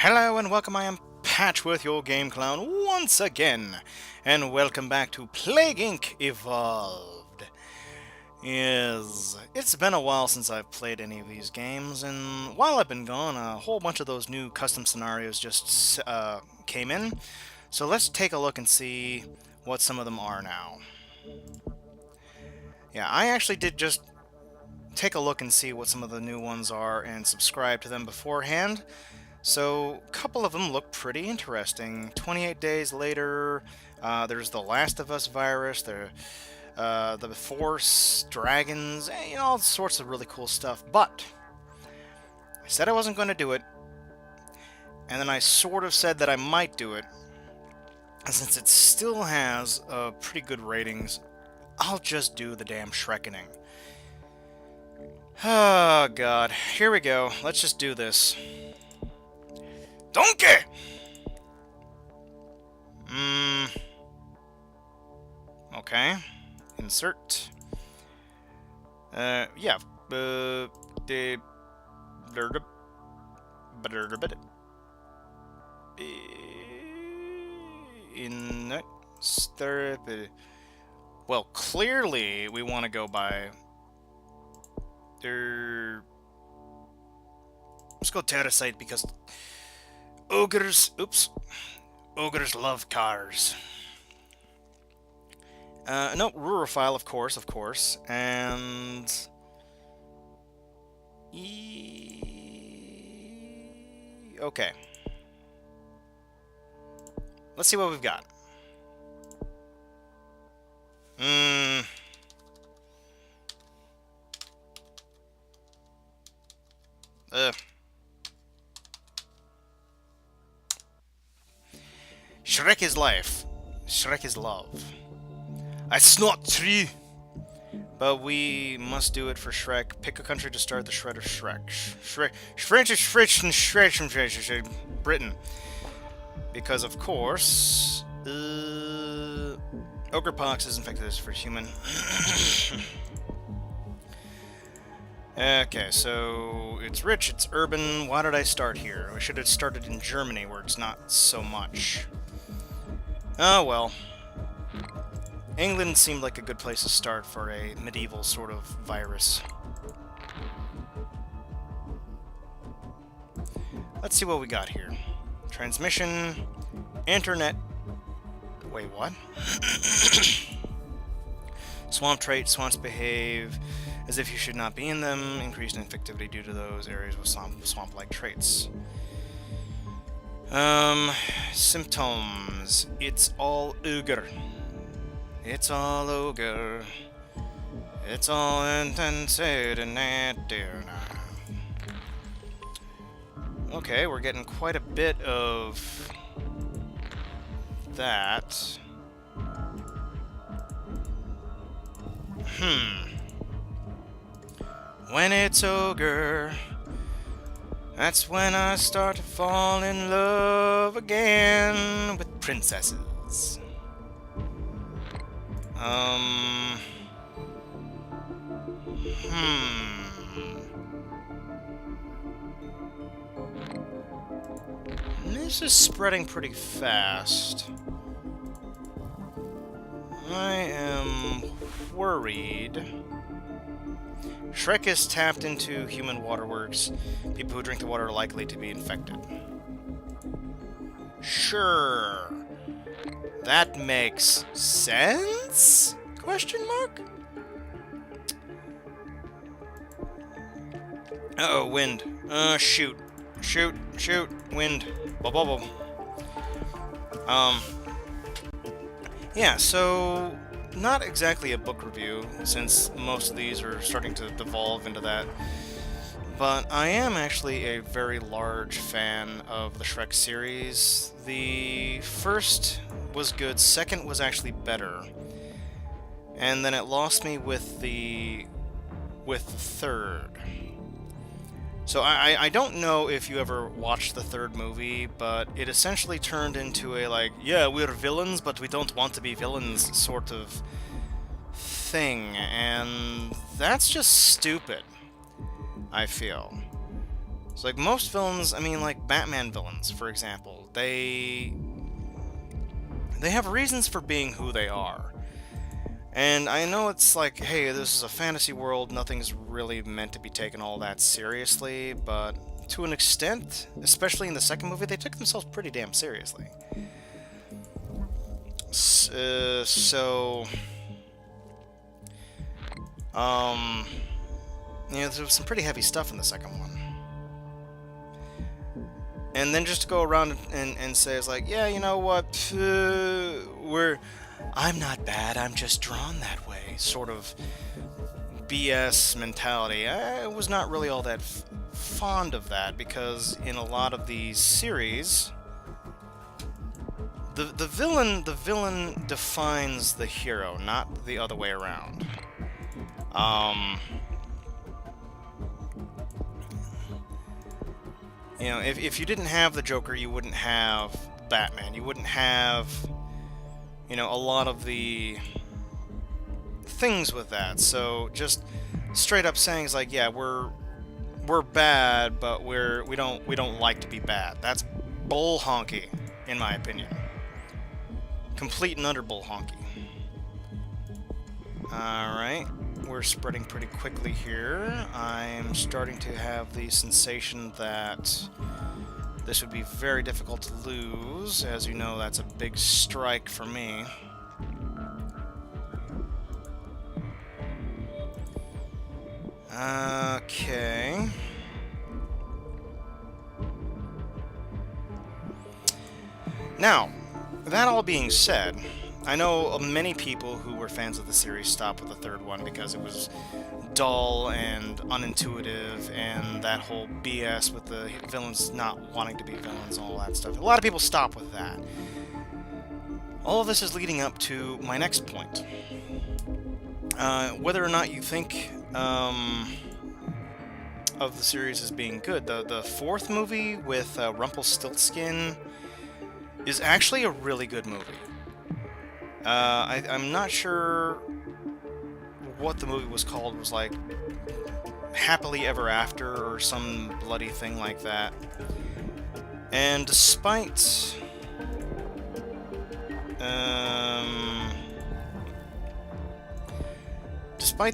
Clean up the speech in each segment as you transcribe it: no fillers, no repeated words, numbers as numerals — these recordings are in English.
Hello and welcome, I am Patchworth, your game clown, once again. And welcome back to Plague Inc. Evolved. It's been a while since I've played any of these games, and while I've been gone, a whole bunch of those new custom scenarios just came in. So let's take a look and see what some of them are now. Yeah, I actually did just take a look and see what some of the new ones are and subscribe to them beforehand. So, a couple of them look pretty interesting. 28 days later, there's the Last of Us virus, the Force, dragons, all sorts of really cool stuff. But, I said I wasn't going to do it, and then I sort of said that I might do it. And since it still has pretty good ratings, I'll just do the damn Shrekkening. Oh, God. Here we go. Let's just do this. Donkey! Okay. Insert. Yeah. In well, clearly we want to go by. Let's go Terrasite because ogres. Oops. Ogres love cars. No, Rurophile, of course, and okay. Let's see what we've got. Shrek is life. Shrek is love. It's not true. But we must do it for Shrek. Pick a country to start the shred of Shrek. French is French and Shrek. Britain. Because, of course, Ogre Pox is infected for human. Okay, so it's rich, it's urban. Why did I start here? I should have started in Germany, where it's not so much. Oh well. England seemed like a good place to start for a medieval sort of virus. Let's see what we got here. Transmission, internet. Wait, what? Swamp trait, swamps behave as if you should not be in them. Increased infectivity due to those areas with swamp-like traits. Symptoms. It's all ogre. It's all ogre. It's all intensity and okay, we're getting quite a bit of that. When it's ogre, that's when I start to fall in love again with princesses. This is spreading pretty fast. I am worried. Shrek is tapped into human waterworks. People who drink the water are likely to be infected. Sure. That makes sense? Question mark? Uh-oh, wind. Shoot. Shoot. Wind. Bubble. Yeah, so not exactly a book review, since most of these are starting to devolve into that. But I am actually a very large fan of the Shrek series. The first was good, second was actually better. And then it lost me with the third. So I don't know if you ever watched the third movie, but it essentially turned into a, like, yeah, we're villains, but we don't want to be villains sort of thing, and that's just stupid, I feel. So, like, most villains, I mean, like, Batman villains, for example, they have reasons for being who they are. And I know it's like, hey, this is a fantasy world, nothing's really meant to be taken all that seriously, but to an extent, especially in the second movie, they took themselves pretty damn seriously. There was some pretty heavy stuff in the second one. And then just to go around and say, it's like, yeah, you know what, I'm not bad, I'm just drawn that way, sort of BS mentality. I was not really all that fond of that, because in a lot of these series, the villain defines the hero, not the other way around. You know, if you didn't have the Joker, you wouldn't have Batman. You wouldn't have, you know, a lot of the things with that. So just straight up saying is like, yeah, we're bad, but we don't like to be bad. That's bull honky, in my opinion. Complete and utter bull honky. Alright, we're spreading pretty quickly here. I'm starting to have the sensation that this would be very difficult to lose. As you know, that's a big strike for me. Okay. Now, that all being said, I know many people who were fans of the series stopped with the third one because it was dull and unintuitive, and that whole BS with the villains not wanting to be villains and all that stuff. A lot of people stop with that. All of this is leading up to my next point. Whether or not you think of the series as being good, the fourth movie with Rumpelstiltskin is actually a really good movie. I'm not sure what the movie was called. It was like Happily Ever After or some bloody thing like that. And despite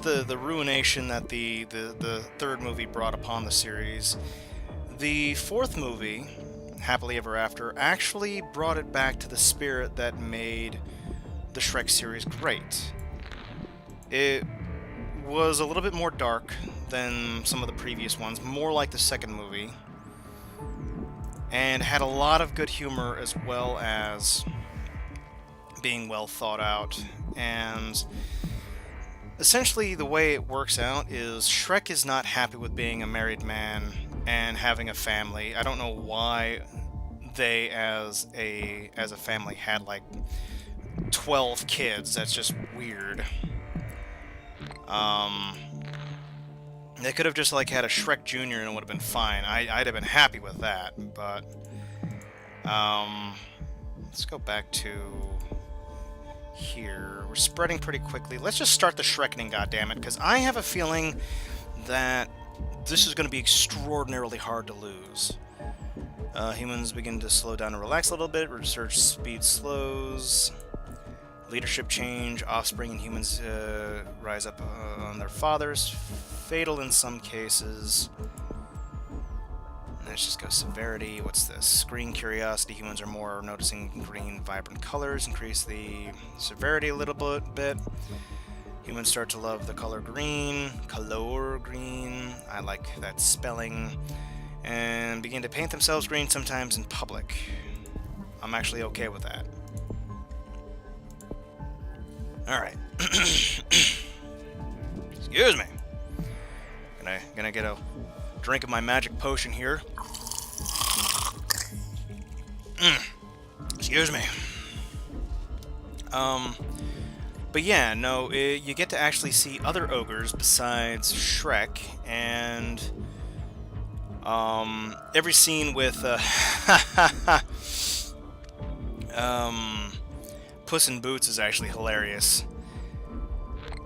the ruination that the third movie brought upon the series, the fourth movie, Happily Ever After, actually brought it back to the spirit that made the Shrek series great. It was a little bit more dark than some of the previous ones, more like the second movie, and had a lot of good humor as well as being well thought out. And essentially the way it works out is Shrek is not happy with being a married man and having a family. I don't know why they as a family had like 12 kids. That's just weird. They could have just like had a Shrek Jr. and it would have been fine. I'd have been happy with that, but let's go back to here. We're spreading pretty quickly. Let's just start the Shrekkening, goddammit, because I have a feeling that this is going to be extraordinarily hard to lose. Humans begin to slow down and relax a little bit. Research speed slows. Leadership change. Offspring and humans rise up on their fathers. Fatal in some cases. Let's just go severity. What's this? Green curiosity. Humans are more noticing green, vibrant colors. Increase the severity a little bit. Humans start to love the color green. Color green. I like that spelling. And begin to paint themselves green sometimes in public. I'm actually okay with that. Alright. Excuse me. Gonna get a drink of my magic potion here. Excuse me. But yeah, no, you get to actually see other ogres besides Shrek, and every scene with Puss in Boots is actually hilarious.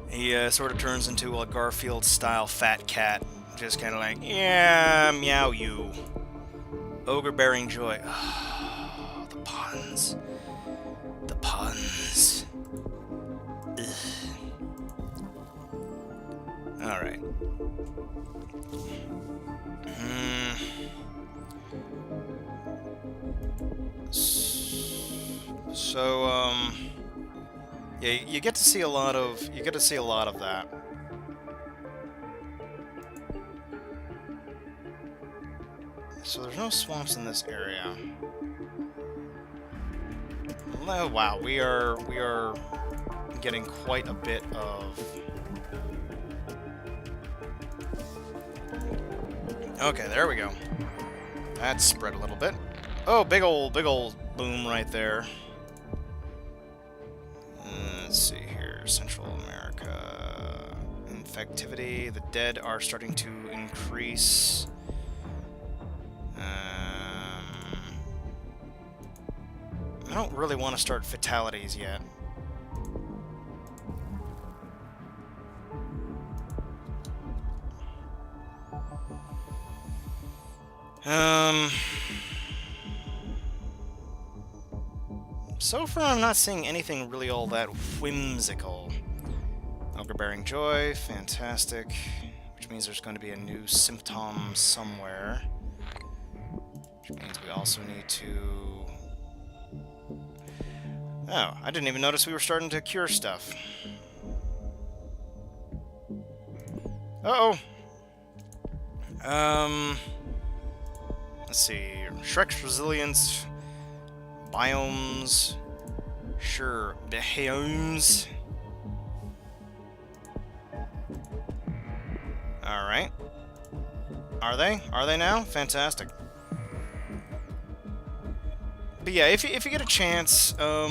He sort of turns into a Garfield-style fat cat, just kind of like, yeah, meow you. Ogre bearing joy. Oh, the puns. The puns. Alright. So, yeah, you get to see a lot of that. So there's no swamps in this area. Oh, wow, we are getting quite a bit of. Okay, there we go. That's spread a little bit. Oh, big old boom right there. Let's see here. Central America. Infectivity. The dead are starting to increase. I don't really want to start fatalities yet. So far I'm not seeing anything really all that whimsical. Ogre bearing joy, fantastic. Which means there's going to be a new symptom somewhere. Which means we also need to... Oh, I didn't even notice we were starting to cure stuff. Uh-oh. Let's see. Shrek's resilience. Biomes. Sure. Biomes. Alright. Are they? Are they now? Fantastic. But yeah, if you get a chance, I'll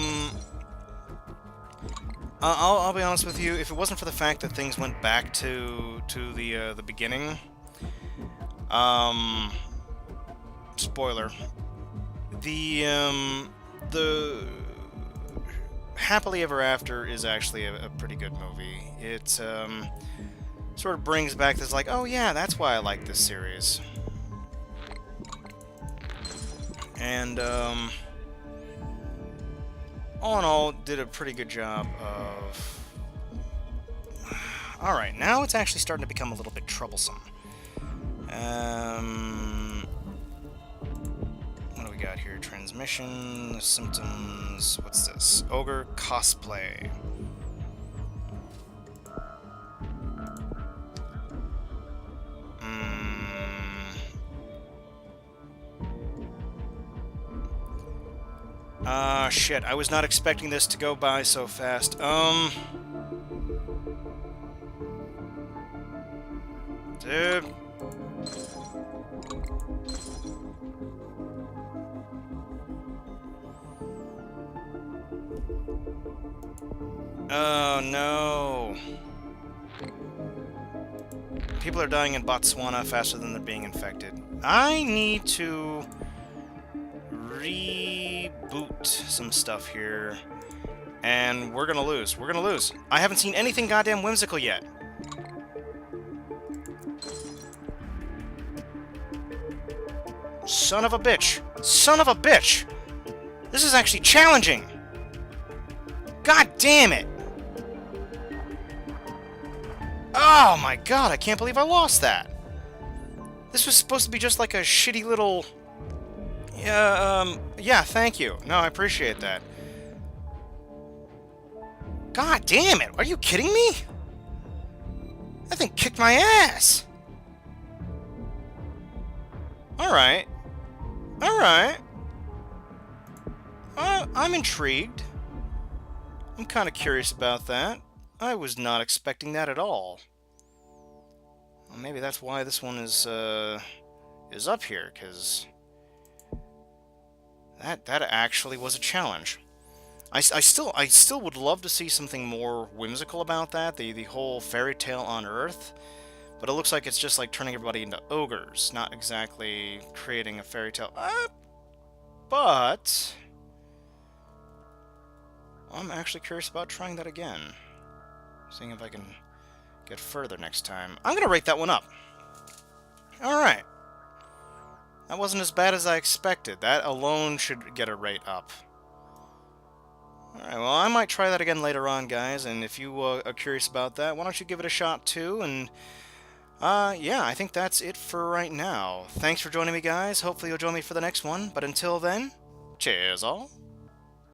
be honest with you. If it wasn't for the fact that things went back to the beginning, spoiler, the Happily Ever After is actually a pretty good movie. It sort of brings back this like, oh yeah, that's why I like this series. And, all in all, did a pretty good job of... Alright, now it's actually starting to become a little bit troublesome. What do we got here? Transmission, symptoms... What's this? Ogre cosplay. Shit, I was not expecting this to go by so fast. Dude. Oh, no. People are dying in Botswana faster than they're being infected. I need to reboot some stuff here, and we're gonna lose. We're gonna lose. I haven't seen anything goddamn whimsical yet. Son of a bitch. Son of a bitch! This is actually challenging! God damn it! Oh my god, I can't believe I lost that! This was supposed to be just like a shitty little... yeah, thank you. No, I appreciate that. God damn it! Are you kidding me? That thing kicked my ass! Alright. Alright. I'm intrigued. I'm kind of curious about that. I was not expecting that at all. Well, maybe that's why this one is up here, because... That actually was a challenge. I still would love to see something more whimsical about that, the whole fairy tale on Earth. But it looks like it's just like turning everybody into ogres, not exactly creating a fairy tale. But I'm actually curious about trying that again. Seeing if I can get further next time. I'm gonna rate that one up. Alright. That wasn't as bad as I expected. That alone should get a rate up. Alright, well, I might try that again later on, guys, and if you are curious about that, why don't you give it a shot too, and yeah, I think that's it for right now. Thanks for joining me, guys. Hopefully you'll join me for the next one, but until then, cheers all.